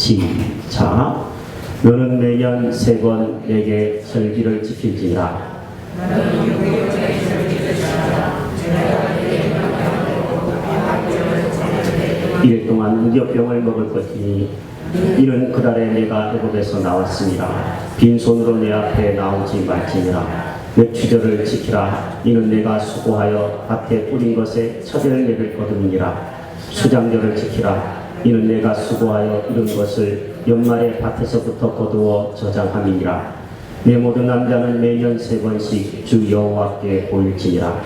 시작. 너는 매년 3번 내게 절기를 지킬지니라. 이래 동안 무교병을 먹을 것이니 이는 그날에 내가 애굽에서 나왔습니다. 빈손으로 내 앞에 나오지 말지니라. 맥주절을 지키라. 이는 내가 수고하여 밭에 뿌린 것에 첫 열매를 거두니라. 수장절을 지키라. 이는 내가 수고하여 이룬 것을 연말에 밭에서부터 거두어 저장함이니라. 내 모든 남자는 매년 3번씩 주 여호와께 보일지니라.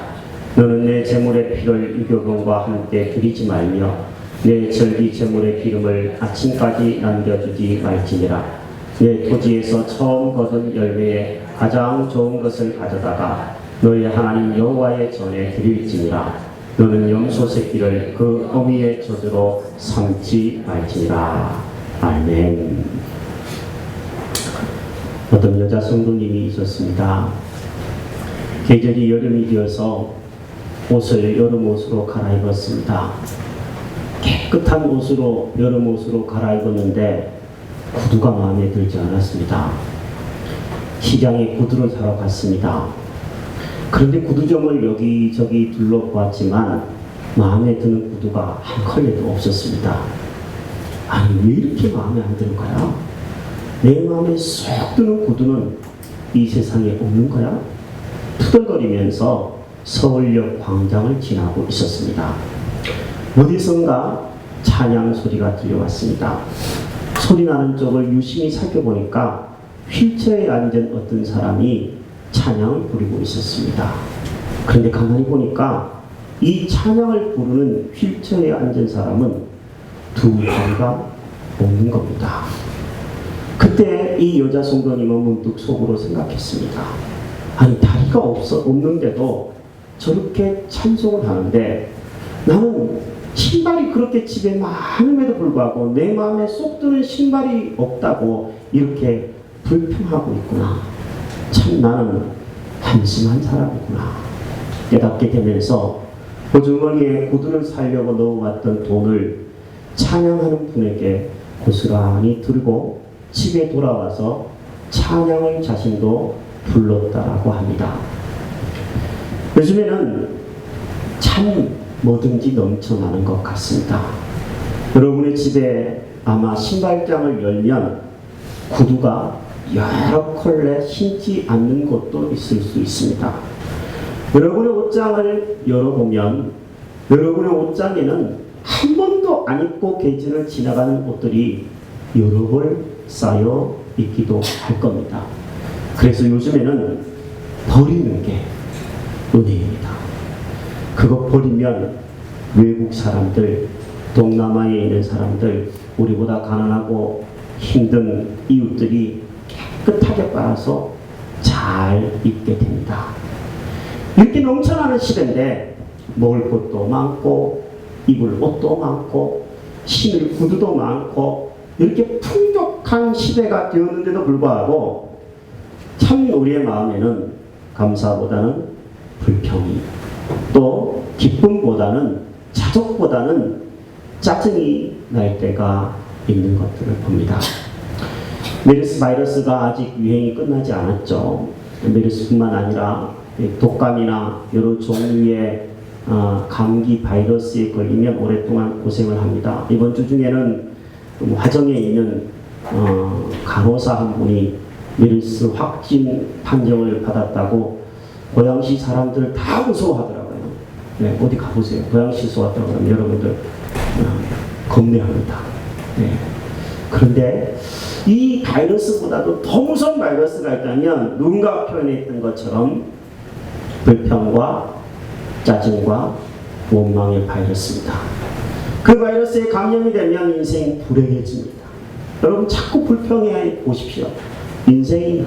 너는 내 제물의 피를 유교병과 함께 드리지 말며 내 절기 제물의 기름을 아침까지 남겨주지 말지니라. 내 토지에서 처음 거둔 열매에 가장 좋은 것을 가져다가 너의 하나님 여호와의 전에 드릴지니라. 너는 염소 새끼를 그 어미의 젖으로 삼지 말지니라. 아멘. 어떤 여자 성도님이 있었습니다. 계절이 여름이 되어서 옷을 여름 옷으로 갈아입었습니다. 깨끗한 옷으로 여름 옷으로 갈아입었는데 구두가 마음에 들지 않았습니다. 시장에 구두를 사러 갔습니다. 그런데 구두점을 여기저기 둘러보았지만 마음에 드는 구두가 한 컬레도 없었습니다. 아니, 왜 이렇게 마음에 안 드는 거야? 내 마음에 쏙 드는 구두는 이 세상에 없는 거야? 투덜거리면서 서울역 광장을 지나고 있었습니다. 어디선가 찬양 소리가 들려왔습니다. 소리 나는 쪽을 유심히 살펴보니까 휠체어에 앉은 어떤 사람이 찬양을 부르고 있었습니다. 그런데 가만히 보니까 이 찬양을 부르는 휠체어에 앉은 사람은 두 다리가 없는 겁니다. 그때 이 여자 성도님은 문득 속으로 생각했습니다. 아니, 다리가 없는데도 저렇게 찬송을 하는데 나는 신발이 그렇게 집에 많음에도 불구하고 내 마음에 쏙 드는 신발이 없다고 이렇게 불평하고 있구나. 참 나는 한심한 사람이구나 깨닫게 되면서 보주머니에 구두를 사려고 넣어왔던 돈을 찬양하는 분에게 고스란히 들고 집에 돌아와서 찬양을 자신도 불렀다라고 합니다. 요즘에는 참 뭐든지 넘쳐나는 것 같습니다. 여러분의 집에 아마 신발장을 열면 구두가 여러 컬레 신지 않는 것도 있을 수 있습니다. 여러분의 옷장을 열어보면 여러분의 옷장에는 한 번도 안 입고 계절을 지나가는 옷들이 여러 벌 쌓여 있기도 할 겁니다. 그래서 요즘에는 버리는 게 은혜입니다. 그거 버리면 외국 사람들, 동남아에 있는 사람들, 우리보다 가난하고 힘든 이웃들이 깨끗하게 빨아서 잘 입게 됩니다. 이렇게 넘쳐나는 시대인데 먹을 것도 많고 입을 옷도 많고 신을 구두도 많고 이렇게 풍족한 시대가 되었는데도 불구하고 참 우리의 마음에는 감사보다는 불평이, 또 기쁨보다는 자족보다는 짜증이 날 때가 있는 것들을 봅니다. 메르스 바이러스가 아직 유행이 끝나지 않았죠. 메르스뿐만 아니라 독감이나 여러 종류의 감기 바이러스에 걸리면 오랫동안 고생을 합니다. 이번 주 중에는 화정에 있는 간호사 한 분이 메르스 확진 판정을 받았다고 고양시 사람들 다 무서워하더라고요. 네, 어디 가보세요. 고양시에서 왔다고 하면 여러분들 겁내합니다. 네. 그런데 이 바이러스보다도 더 무서운 바이러스가 있다면 누군가 표현했던 것처럼 불평과 짜증과 원망의 바이러스입니다. 그 바이러스에 감염이 되면 인생이 불행해집니다. 여러분 자꾸 불평해 보십시오. 인생이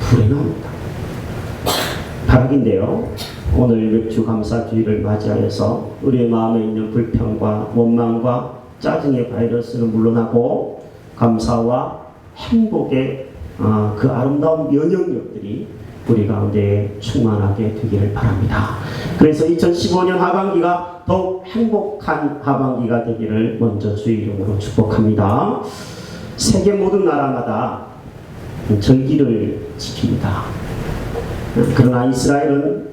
불행합니다. 바락인데요. 오늘 맥주 감사주의를 맞이하여서 우리의 마음에 있는 불평과 원망과 짜증의 바이러스는 물러나고 감사와 행복의 그 아름다운 면역력들이 우리 가운데 충만하게 되기를 바랍니다. 그래서 2015년 하반기가 더욱 행복한 하반기가 되기를 먼저 주의 이름으로 축복합니다. 세계 모든 나라마다 절기를 지킵니다. 그러나 이스라엘은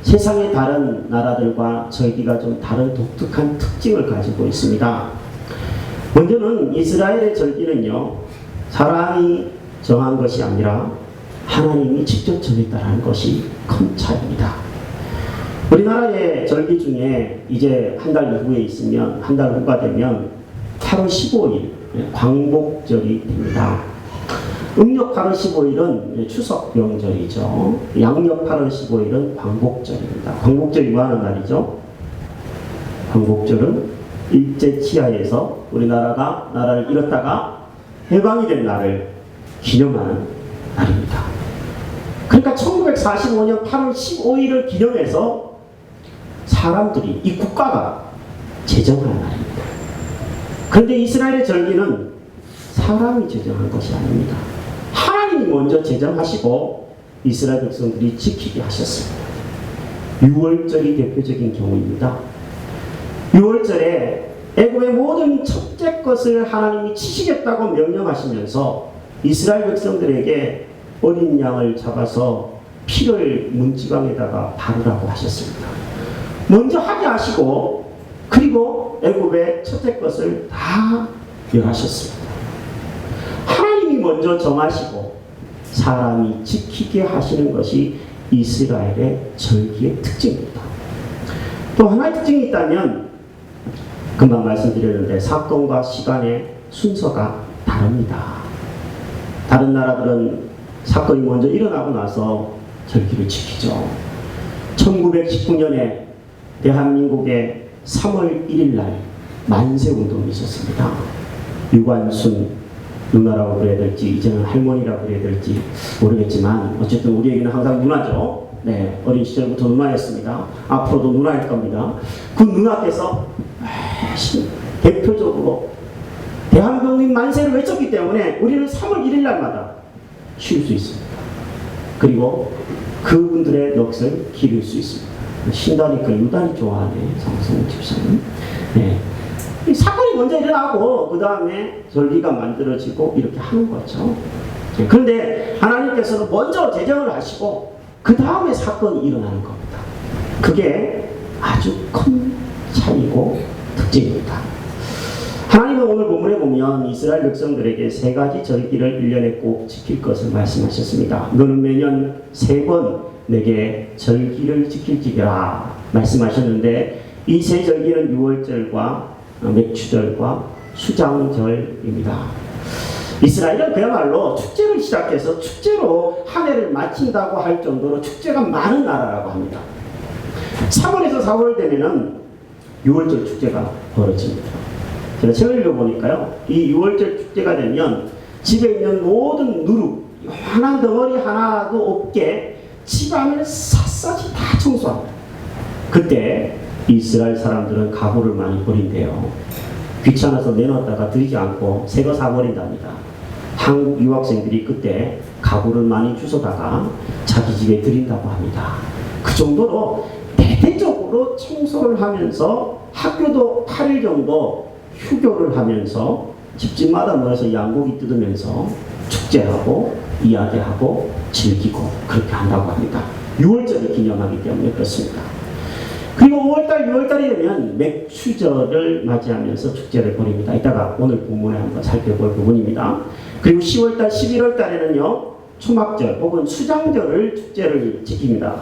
세상의 다른 나라들과 절기가 좀 다른 독특한 특징을 가지고 있습니다. 먼저는 이스라엘의 절기는요, 사람이 정한 것이 아니라 하나님이 직접 정했다는 것이 큰 차이입니다. 우리나라의 절기 중에 이제 한 달 이후에 있으면, 한 달 후가 되면 8월 15일 광복절이 됩니다. 음력 8월 15일은 추석 명절이죠. 양력 8월 15일은 광복절입니다. 광복절이 뭐 하는 날이죠? 광복절은 일제 치하에서 우리나라가 나라를 잃었다가 해방이 된 날을 기념하는 날입니다. 그러니까 1945년 8월 15일을 기념해서 사람들이, 이 국가가 제정한 날입니다. 그런데 이스라엘의 절기는 사람이 제정한 것이 아닙니다. 하나님이 먼저 제정하시고 이스라엘 백성들이 지키게 하셨습니다. 6월절이 대표적인 경우입니다. 6월절에 애굽의 모든 첫째 것을 하나님이 치시겠다고 명령하시면서 이스라엘 백성들에게 어린 양을 잡아서 피를 문지방에다가 바르라고 하셨습니다. 먼저 하게 하시고 그리고 애굽의 첫째 것을 다 멸하셨습니다. 하나님이 먼저 정하시고 사람이 지키게 하시는 것이 이스라엘의 절기의 특징입니다. 또 하나의 특징이 있다면 금방 말씀드렸는데 사건과 시간의 순서가 다릅니다. 다른 나라들은 사건이 먼저 일어나고 나서 절기를 지키죠. 1919년에 대한민국의 3월 1일 날 만세운동이 있었습니다. 유관순 누나라고 그래야 될지 이제는 할머니라고 그래야 될지 모르겠지만 어쨌든 우리에게는 항상 누나죠. 네, 어린 시절부터 누나였습니다. 앞으로도 누나일 겁니다. 그 누나께서 대표적으로 대한민국 만세를 외쳤기 때문에 우리는 3월 1일 날마다 쉴 수 있습니다. 그리고 그분들의 넋을 기를 수 있습니다. 신다니까 유단히 좋아하네, 장성우 집사님. 네. 이 사건이 먼저 일어나고 그 다음에 절기가 만들어지고 이렇게 하는 거죠. 네. 그런데 하나님께서는 먼저 제정을 하시고 그 다음에 사건이 일어나는 겁니다. 그게 아주 큰 차이고 특징입니다. 하나님은 오늘 본문에 보면 이스라엘 백성들에게 세 가지 절기를 1년에 꼭 지킬 것을 말씀하셨습니다. 너는 매년 3번 내게 절기를 지킬지라 말씀하셨는데 이 세 절기는 6월절과 맥추절과 수장절입니다. 이스라엘은 그야말로 축제를 시작해서 축제로 한 해를 마친다고 할 정도로 축제가 많은 나라라고 합니다. 3월에서 4월 되면은 6월절 축제가 벌어집니다. 제가 책을 읽어보니까요, 이 6월절 축제가 되면 집에 있는 모든 누룩, 요만한 덩어리 하나도 없게 집안을 샅샅이 다 청소합니다. 그때 이스라엘 사람들은 가구를 많이 버린대요. 귀찮아서 내놓았다가 드리지 않고 새 거 사버린답니다. 한국 유학생들이 그때 가구를 많이 주워다가 자기 집에 드린다고 합니다. 그 정도로 대대적으로 청소를 하면서 학교도 8일 정도 휴교를 하면서 집집마다 모여서 양고기 뜯으면서 축제하고 이야기하고 즐기고 그렇게 한다고 합니다. 6월절을 기념하기 때문에 그렇습니다. 그리고 5월달, 6월달이 되면 맥추절을 맞이하면서 축제를 벌입니다. 이따가 오늘 본문에 한번 살펴볼 부분입니다. 그리고 10월달, 11월달에는요 초막절 혹은 수장절을 축제를 지킵니다.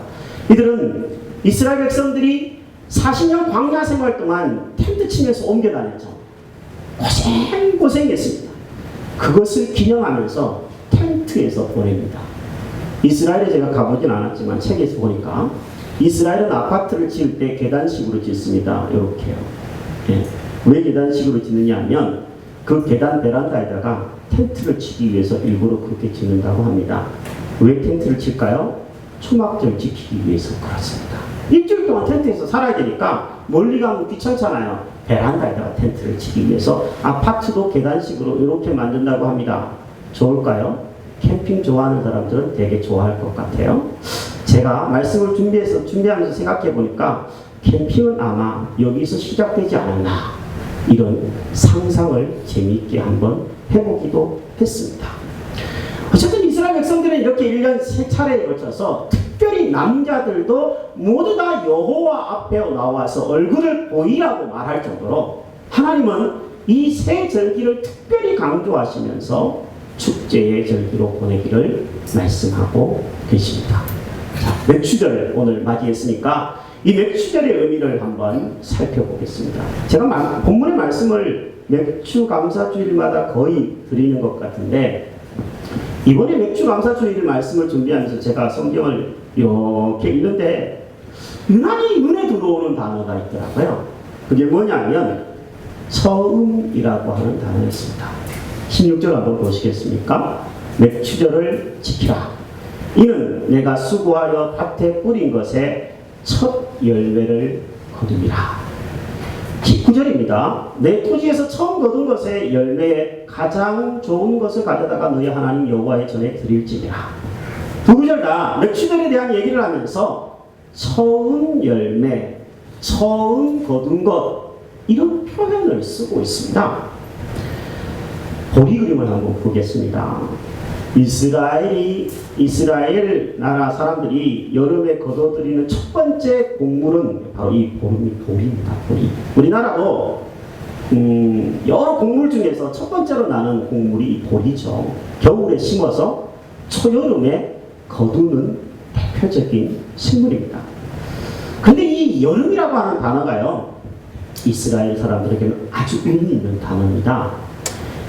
이들은 이스라엘 백성들이 40년 광야 생활 동안 텐트 치면서 옮겨 다녔죠. 고생했습니다. 그것을 기념하면서 텐트에서 보냅니다. 이스라엘에 제가 가보진 않았지만 책에서 보니까 이스라엘은 아파트를 지을 때 계단식으로 짓습니다. 이렇게요. 예. 왜 계단식으로 짓느냐 하면 그 계단 베란다에다가 텐트를 치기 위해서 일부러 그렇게 짓는다고 합니다. 왜 텐트를 칠까요? 초막절 지키기 위해서 그렇습니다. 일주일 동안 텐트에서 살아야 되니까 멀리 가면 귀찮잖아요. 베란다에다가 텐트를 치기 위해서 아파트도 계단식으로 이렇게 만든다고 합니다. 좋을까요? 캠핑 좋아하는 사람들은 되게 좋아할 것 같아요. 제가 말씀을 준비하면서 생각해 보니까 캠핑은 아마 여기서 시작되지 않았나. 이런 상상을 재미있게 한번 해보기도 했습니다. 어쨌든 이스라엘 백성들은 이렇게 1년 3차례에 걸쳐서 특별히 남자들도 모두 다 여호와 앞에 나와서 얼굴을 보이라고 말할 정도로 하나님은 이 세 절기를 특별히 강조하시면서 축제의 절기로 보내기를 말씀하고 계십니다. 자, 맥추절을 오늘 맞이했으니까 이 맥추절의 의미를 한번 살펴보겠습니다. 제가 본문의 말씀을 맥추감사주일마다 거의 드리는 것 같은데 이번에 맥추감사주일 말씀을 준비하면서 제가 성경을 이렇게 읽는데 유난히 눈에 들어오는 단어가 있더라고요. 그게 뭐냐면 처음이라고 하는 단어였습니다. 16절 한번 보시겠습니까? 맥추절을 지키라. 이는 내가 수고하여 밭에 뿌린 것에 첫 열매를 거둠이라. 19절입니다. 내 토지에서 처음 거둔 것의 열매에 가장 좋은 것을 가져다가 너희 하나님 여호와의 전에 드릴지니라. 두 구절 다 맥추절에 대한 얘기를 하면서 처음 열매, 처음 거둔 것 이런 표현을 쓰고 있습니다. 보리 그림을 한번 보겠습니다. 이스라엘 나라 사람들이 여름에 거둬들이는 첫 번째 곡물은 바로 이 보리입니다. 보리. 우리나라도 여러 곡물 중에서 첫 번째로 나는 곡물이 이 보리죠. 겨울에 심어서 초여름에 거두는 대표적인 식물입니다. 그런데 이 여름이라고 하는 단어가요, 이스라엘 사람들에게는 아주 의미 있는 단어입니다.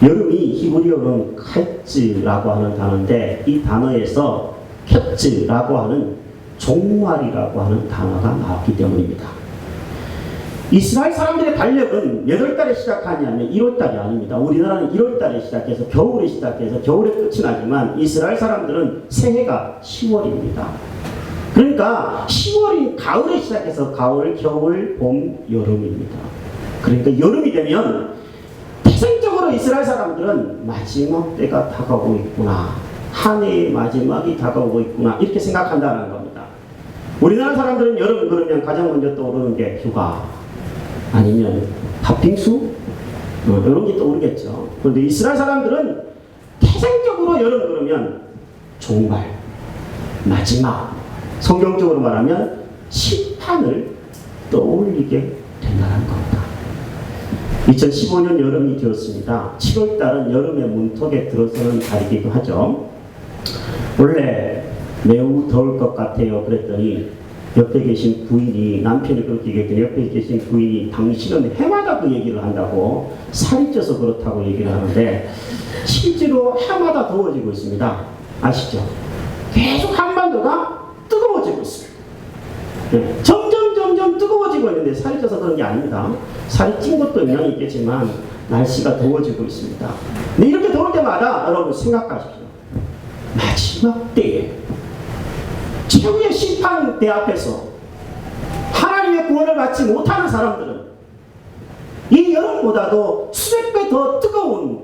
여름이 히브리어로는 캣즈라고 하는 단어인데 이 단어에서 캣즈라고 하는 종말이라고 하는 단어가 나왔기 때문입니다. 이스라엘 사람들의 달력은 몇 월달에 시작하냐면 1월달이 아닙니다. 우리나라는 1월달에 시작해서 겨울에 시작해서 겨울에 끝이 나지만 이스라엘 사람들은 새해가 10월입니다. 그러니까 10월이 가을에 시작해서 가을, 겨울, 봄, 여름입니다. 그러니까 여름이 되면 태생적으로 이스라엘 사람들은 마지막 때가 다가오고 있구나. 한 해의 마지막이 다가오고 있구나. 이렇게 생각한다는 겁니다. 우리나라 사람들은 여름 그러면 가장 먼저 떠오르는 게 휴가 아니면 팥빙수 이런 게 떠오르겠죠. 그런데 이스라엘 사람들은 태생적으로 여름 그러면 종말, 마지막, 성경적으로 말하면 심판을 떠올리게 된다는 겁니다. 2015년 여름이 되었습니다. 7월달은 여름의 문턱에 들어서는 달이기도 하죠. 원래 매우 더울 것 같아요. 그랬더니 옆에 계신 부인이, 남편이 그렇게 얘기했더니 옆에 계신 부인이 당신은 해마다 그 얘기를 한다고, 살이 쪄서 그렇다고 얘기를 하는데 실제로 해마다 더워지고 있습니다. 아시죠? 계속 한반도가 뜨거워지고 있습니다. 네. 점점 뜨거워지고 있는데 살이 쪄서 그런 게 아닙니다. 살이 찐 것도 영향이 있겠지만 날씨가 더워지고 있습니다. 근데 이렇게 더울 때마다 여러분 생각하십시오. 마지막 때에 최후의 심판대 앞에서 하나님의 구원을 받지 못하는 사람들은 이 여름보다도 수백 배 더 뜨거운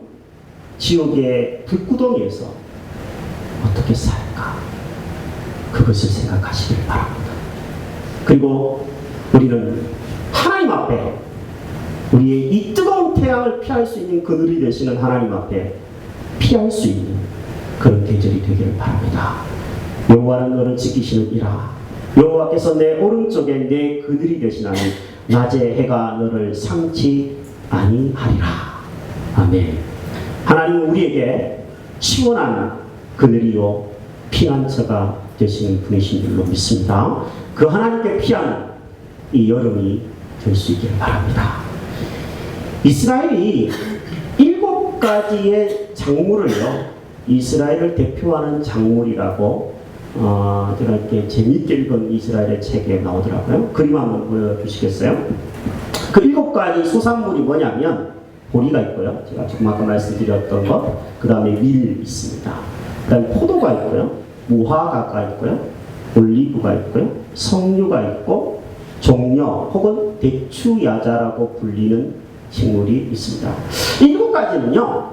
지옥의 불구덩이에서 어떻게 살까? 그것을 생각하시길 바랍니다. 그리고 우리는 하나님 앞에 우리의 이 뜨거운 태양을 피할 수 있는 그늘이 되시는 하나님 앞에 피할 수 있는 그런 계절이 되기를 바랍니다. 여호와는 너를 지키시느니라. 여호와께서 내 오른쪽에 내 그늘이 되시나니 낮에 해가 너를 상치 아니하리라. 아멘. 하나님은 우리에게 시원한 그늘이요 피난처가 되시는 분이신 줄로 믿습니다. 그 하나님께 피하는 이 여름이 될 수 있기를 바랍니다. 이스라엘이 7가지의 작물을요, 이스라엘을 대표하는 작물이라고 제가 이렇게 재미있게 읽은 이스라엘의 책에 나오더라고요. 그림 한번 보여주시겠어요? 그 7가지 소산물이 뭐냐면 보리가 있고요. 제가 조금 아까 말씀드렸던 것, 그 다음에 밀 있습니다. 그 다음에 포도가 있고요. 무화과가 있고요. 올리브가 있고요. 석류가 있고 종려 혹은 대추야자라고 불리는 식물이 있습니다. 7가지는요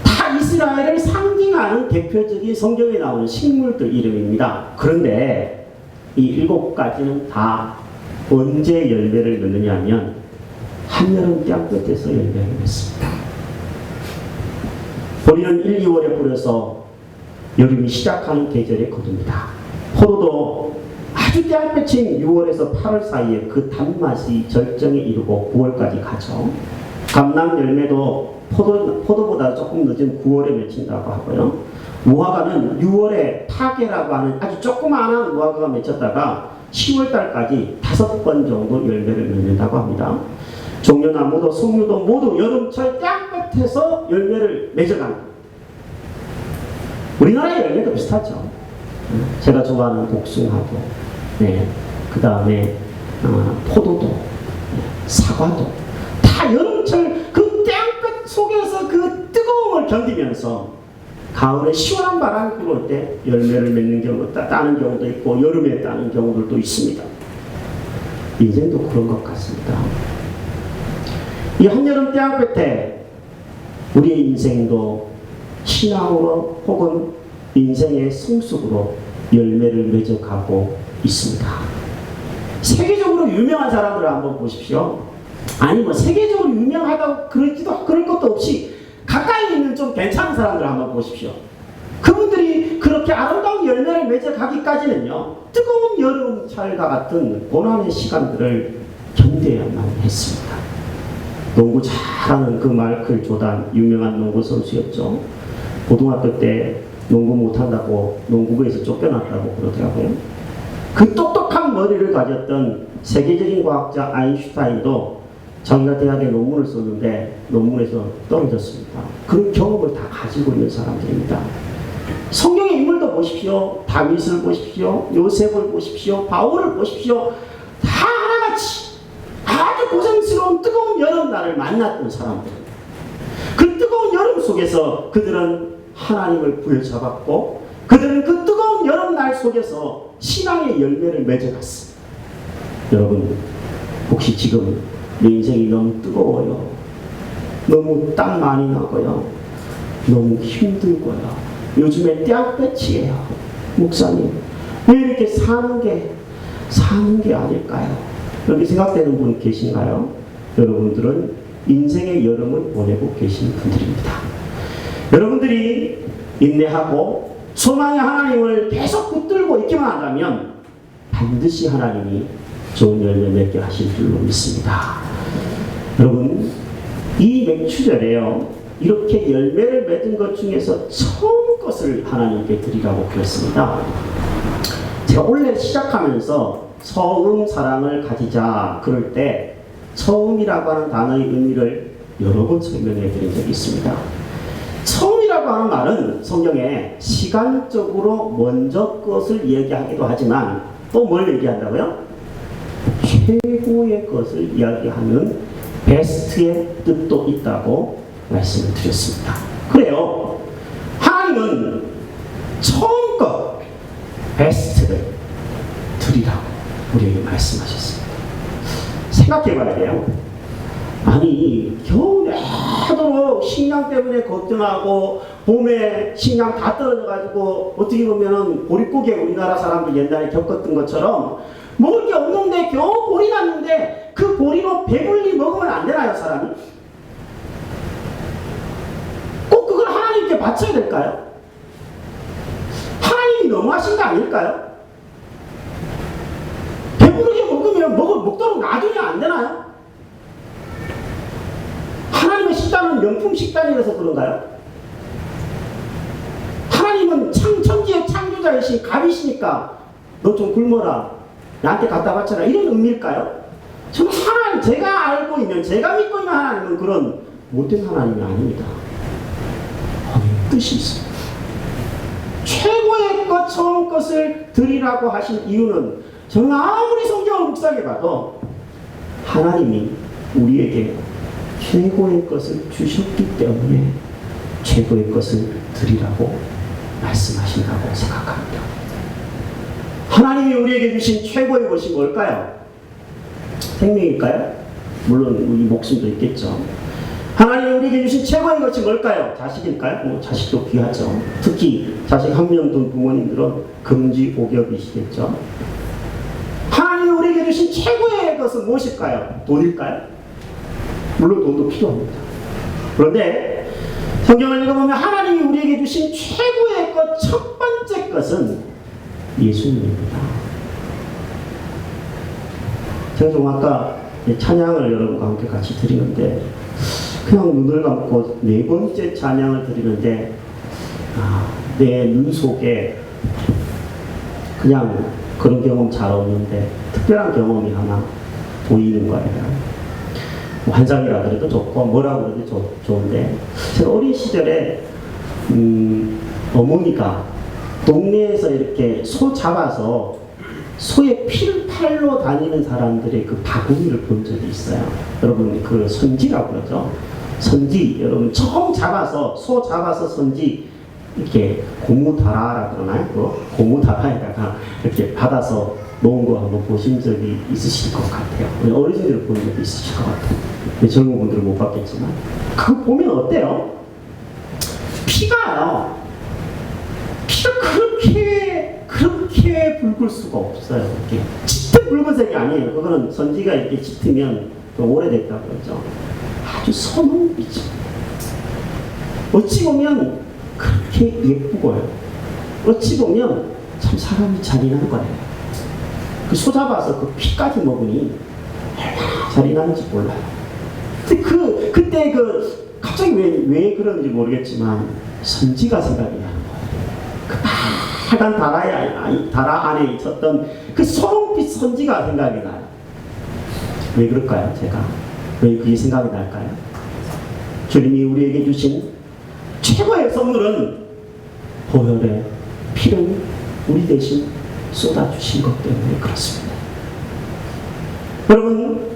다 이스라엘을 상징하는 대표적인 성경에 나오는 식물들 이름입니다. 그런데 이 7가지는 다 언제 열매를 맺느냐 하면 한여름 땅끝에서 열매를 맺습니다. 보리는 1, 2월에 뿌려서 여름이 시작하는 계절에 거둡니다. 포도도 아주 땡볕인 6월에서 8월 사이에 그 단맛이 절정에 이르고 9월까지 가죠. 감람 열매도 포도보다 조금 늦은 9월에 맺힌다고 하고요. 무화과는 6월에 파계라고 하는 아주 조그마한 무화과가 맺혔다가 10월달까지 5번 정도 열매를 맺는다고 합니다. 종려나무도 석류도 모두 여름철 땅끝에서 열매를 맺어갑니다. 우리나라의 열매도 비슷하죠. 제가 좋아하는 복숭아도, 그 다음에 포도도, 사과도 다 여름철 그 땅끝 속에서 그 뜨거움을 견디면서 가을에 시원한 바람이 불어올 때 열매를 맺는 경우, 따는 경우도 있고 여름에 따는 경우들도 있습니다. 인생도 그런 것 같습니다. 이 한여름 땅끝에 우리의 인생도 신앙으로 혹은 인생의 성숙으로 열매를 맺어가고 있습니다. 세계적으로 유명한 사람들을 한번 보십시오. 아니 뭐 세계적으로 유명하다고 그럴 것도 없이 가까이 있는 좀 괜찮은 사람들 한번 보십시오. 그분들이 그렇게 아름다운 열매를 맺어가기까지는요, 뜨거운 여름철과 같은 고난의 시간들을 견뎌야만 했습니다. 농구 잘하는 그 마이클 조단, 유명한 농구 선수였죠. 고등학교 때 농구 못한다고 농구부에서 쫓겨났다고 그러더라고요. 그 똑똑한 머리를 가졌던 세계적인 과학자 아인슈타인도 자기가 대학에 논문을 썼는데 논문에서 떨어졌습니다. 그런 경험을 다 가지고 있는 사람들입니다. 성경의 인물도 보십시오. 다윗을 보십시오. 요셉을 보십시오. 바울을 보십시오. 다 하나같이 아주 고생스러운 뜨거운 여름날을 만났던 사람들. 그 뜨거운 여름 속에서 그들은 하나님을 부여잡았고 그들은 그 뜨거운 여름날 속에서 신앙의 열매를 맺어갔습니다. 여러분, 혹시 지금 내 인생이 너무 뜨거워요. 너무 땀 많이 나고요. 너무 힘들고요. 요즘에 땡볕이에요. 목사님, 왜 이렇게 사는 게 아닐까요? 이렇게 생각되는 분 계신가요? 여러분들은 인생의 여름을 보내고 계신 분들입니다. 여러분들이 인내하고 소망의 하나님을 계속 붙들고 있기만 한다면 반드시 하나님이 좋은 열매 맺게 하실 줄로 믿습니다. 여러분, 이 맥추절에요, 이렇게 열매를 맺은 것 중에서 처음 것을 하나님께 드리라고 그랬습니다. 제가 원래 시작하면서 처음 사랑을 가지자 그럴 때 처음이라고 하는 단어의 의미를 여러 번 설명해 드린 적이 있습니다. 처음이라고 하는 말은 성경에 시간적으로 먼저 것을 얘기하기도 하지만 또 뭘 얘기한다고요? 최고의 것을 이야기하는 베스트의 뜻도 있다고 말씀을 드렸습니다. 그래요. 하나님은 처음 것 베스트를 드리라고 우리에게 말씀하셨습니다. 생각해 봐야 돼요. 아니 겨울에 하도록 식량 때문에 걱정하고 봄에 식량 다 떨어져가지고 어떻게 보면은 보릿고개 우리나라 사람들 옛날에 겪었던 것처럼 먹을 게 없는데 겨우 보리 났는데 그 보리로 배불리 먹으면 안 되나요, 사람이? 꼭 그걸 하나님께 바쳐야 될까요? 하나님이 너무하신 거 아닐까요? 배부르게 먹으면 먹도록 놔두면 안 되나요? 하나님의 식단은 명품 식단이라서 그런가요? 하나님은 천지의 창조자이신 갑이시니까 너 좀 굶어라, 나한테 갖다 바쳐라, 이런 의미일까요? 저는 하나님, 제가 알고 있는, 제가 믿고 있는 하나님은 그런 못된 하나님이 아닙니다. 뜻이 있습니다. 최고의 것, 처음 것을 드리라고 하신 이유는 저는 아무리 성경을 묵상해봐도 하나님이 우리에게 최고의 것을 주셨기 때문에 최고의 것을 드리라고 말씀하신다고 생각합니다. 하나님이 우리에게 주신 최고의 것이 뭘까요? 생명일까요? 물론 우리 목숨도 있겠죠. 하나님이 우리에게 주신 최고의 것이 뭘까요? 자식일까요? 자식도 귀하죠. 특히 자식 한 명 둔 부모님들은 금지옥엽이시겠죠. 하나님이 우리에게 주신 최고의 것은 무엇일까요? 돈일까요? 물론 돈도 필요합니다. 그런데 성경을 읽어보면 하나님이 우리에게 주신 최고의 것, 첫 번째 것은 예수님입니다. 제가 좀 아까 찬양을 여러분과 함께 같이 드리는데 그냥 눈을 감고 네 번째 찬양을 드리는데 내 눈 속에 그냥 그런 경험 잘 없는데 특별한 경험이 하나 보이는 거예요. 환상이라 그래도 좋고 뭐라 그래도 좋은데 제가 어린 시절에 어머니가 동네에서 이렇게 소 잡아서 소의 피를 팔러 다니는 사람들의 그 바구니를 본 적이 있어요. 여러분 그 선지라고 그러죠. 선지 여러분 처음 잡아서 소 잡아서 선지 이렇게 고무다라라 그러나요? 그 고무다라에다가 이렇게 받아서 놓은 거 한번 보신 적이 있으실 것 같아요. 어르신들 보는 적도 있으실 것 같아요. 젊은 분들은 못 봤겠지만 그거 보면 어때요? 피가요. 피가 그렇게 붉을 수가 없어요. 이렇게 짙은 붉은색이 아니에요. 그거는 선지가 이렇게 짙으면 좀 오래됐다고 그러죠. 아주 선홍빛이. 어찌 보면 그렇게 예쁘고요. 어찌 보면 참 사람이 잔인한 거예요. 그 소 잡아서 그 피까지 먹으니 얼마나 잔인한지 몰라요. 근데 그때 갑자기 왜 그런지 모르겠지만 선지가 생각이 나는 거예요. 그 빨간 다라 안에 있었던 그 소홍빛 선지가 생각이 나요. 왜 그럴까요? 제가 왜 그게 생각이 날까요? 주님이 우리에게 주신 최고의 선물은 보혈의 피를 우리 대신 쏟아주신 것 때문에 그렇습니다. 여러분,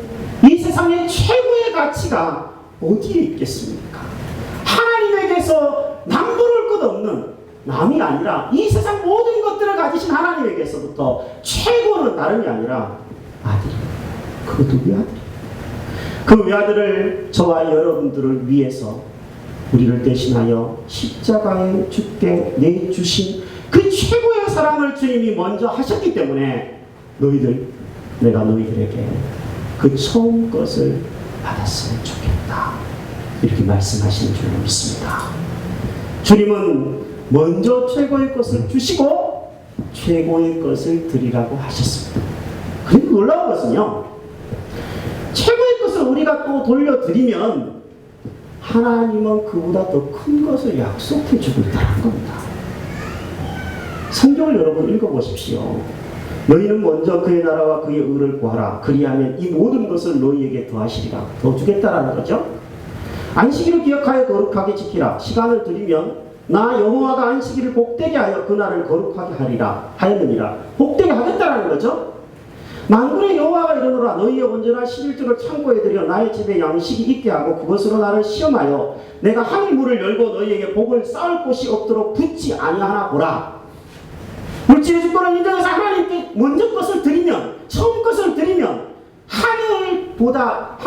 이 세상의 최고의 가치가 어디에 있겠습니까? 하나님에게서 남부를 것 없는 남이 아니라 이 세상 모든 것들을 가지신 하나님에게서부터 최고는 다름이 아니라 아들이에요. 그것도 외아들이에요. 그 외아들을 저와 여러분들을 위해서 우리를 대신하여 십자가에 죽게 내주신 그 최고의 사랑을 주님이 먼저 하셨기 때문에 내가 너희들에게 그 처음 것을 받았으면 좋겠다. 이렇게 말씀하시는 줄 믿습니다. 주님은 먼저 최고의 것을 주시고 최고의 것을 드리라고 하셨습니다. 그런데 놀라운 것은요. 최고의 것을 우리가 또 돌려드리면 하나님은 그보다 더 큰 것을 약속해 주고 있다는 겁니다. 성경을 여러분 읽어보십시오. 너희는 먼저 그의 나라와 그의 의를 구하라. 그리하면 이 모든 것을 너희에게 더하시리라. 더 주겠다라는 거죠. 안식일을 기억하여 거룩하게 지키라. 시간을 들이면 나 여호와가 안식일을 복되게 하여 그날을 거룩하게 하였느니라. 복되게 하겠다라는 거죠. 만군의 여호와가 이르노라. 너희의 온전한 11조를 창고에 들여 나의 집에 양식이 있게 하고 그것으로 나를 시험하여 내가 하늘 문을 열고 너희에게 복을 쌓을 곳이 없도록 붙지 아니하나 보라. 물질의 주권을 인정해서 하나님께 먼저 것을 드리면, 처음 것을 드리면 하늘보다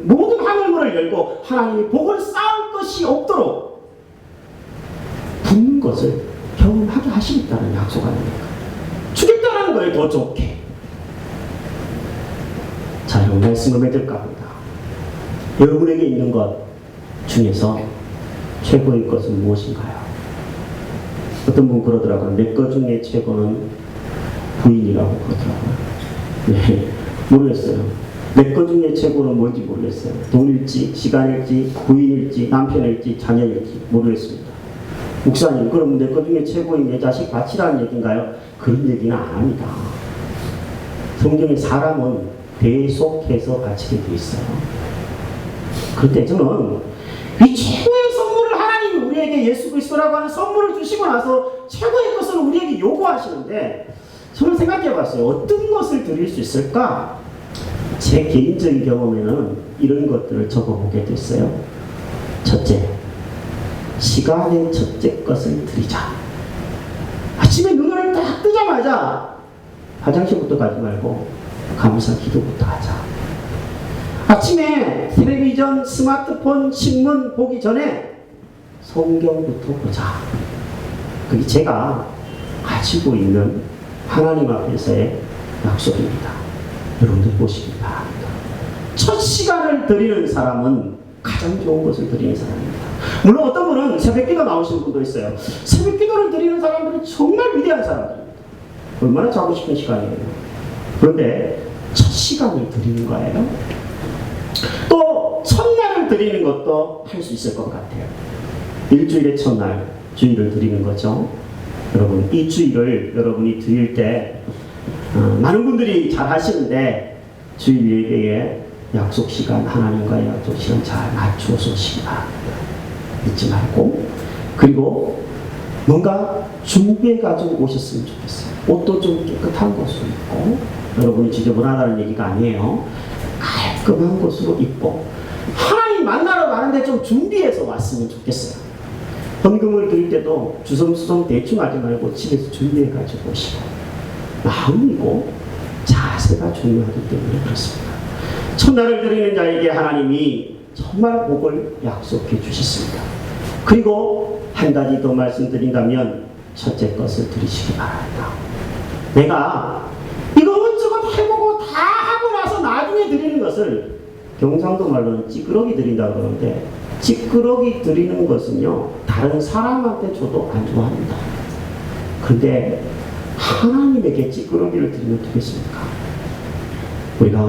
모든 하늘문을 열고 하나님이 복을 쌓을 것이 없도록 붙는 것을 경험하게 하시겠다는 약속 아닙니까? 주겠다는 거예요. 더 좋게. 자, 이런 말씀을 맺을까 합니다. 여러분에게 있는 것 중에서 최고의 것은 무엇인가요? 어떤 분 그러더라고요. 내 것 중에 최고는 부인이라고 그러더라고요. 네, 모르겠어요. 내 것 중에 최고는 뭔지 모르겠어요. 돈일지, 시간일지, 부인일지, 남편일지, 자녀일지 모르겠습니다. 목사님, 그럼 내 것 중에 최고인 내 자식 바치라는 얘기인가요? 그런 얘기는 안 합니다. 성경에 사람은 대속해서 바치게 돼 있어요. 그때 저는 이 최고의 선물을 하나님이 우리에게 예수 그리스도라고 하는 선물을 주시고 나서 최고의 것을 우리에게 요구하시는데 저는 생각해 봤어요. 어떤 것을 드릴 수 있을까? 제 개인적인 경험에는 이런 것들을 적어보게 됐어요. 첫째, 시간의 첫째 것을 드리자. 아침에 눈을 딱 뜨자마자 화장실부터 가지 말고 감사 기도부터 하자. 아침에 텔레비전, 스마트폰, 신문 보기 전에 성경부터 보자. 그게 제가 가지고 있는 하나님 앞에서의 약속입니다. 여러분들 보시기 바랍니다. 첫 시간을 드리는 사람은 가장 좋은 것을 드리는 사람입니다. 물론 어떤 분은 새벽기도 나오시는 분도 있어요. 새벽기도를 드리는 사람들은 정말 위대한 사람들입니다. 얼마나 자고 싶은 시간이에요. 그런데 첫 시간을 드리는 거예요. 또 첫날을 드리는 것도 할 수 있을 것 같아요. 일주일의 첫날 주일을 드리는 거죠. 여러분 이 주일을 여러분이 드릴 때 많은 분들이 잘 하시는데 주일 예배에 약속 시간, 하나님과의 약속 시간 잘 맞추어서 오시기 바랍니다. 잊지 말고, 그리고 뭔가 준비해가지고 오셨으면 좋겠어요. 옷도 좀 깨끗한 것으로 입고, 여러분이 지저분하다는 얘기가 아니에요. 깔끔한 것으로 입고 하나님 만나러 가는데 좀 준비해서 왔으면 좋겠어요. 헌금을 드릴 때도 주섬주섬 대충 하지 말고 집에서 준비해가지고 오시고, 마음이고 자세가 중요하기 때문에 그렇습니다. 첫날을 드리는 자에게 하나님이 정말 복을 약속해 주셨습니다. 그리고 한 가지 더 말씀드린다면 첫째 것을 드리시기 바랍니다. 내가 이것저것 해보고 다 하고 나서 나중에 드리는 것을 경상도 말로는 찌끄러기 드린다고 그러는데, 찌끄러기 드리는 것은요 다른 사람한테 줘도 안 좋아합니다. 그런데 하나님에게 찌끄러기를 드리면 되겠습니까? 우리가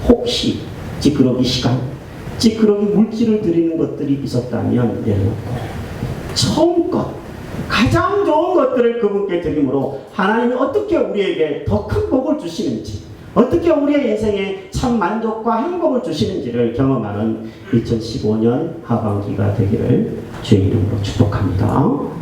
혹시 찌끄러기 시간, 찌끄러기 물질을 드리는 것들이 있었다면 내려놓고 처음껏 가장 좋은 것들을 그분께 드림으로 하나님이 어떻게 우리에게 더 큰 복을 주시는지, 어떻게 우리의 인생에 참 만족과 행복을 주시는지를 경험하는 2015년 하반기가 되기를 주의 이름으로 축복합니다.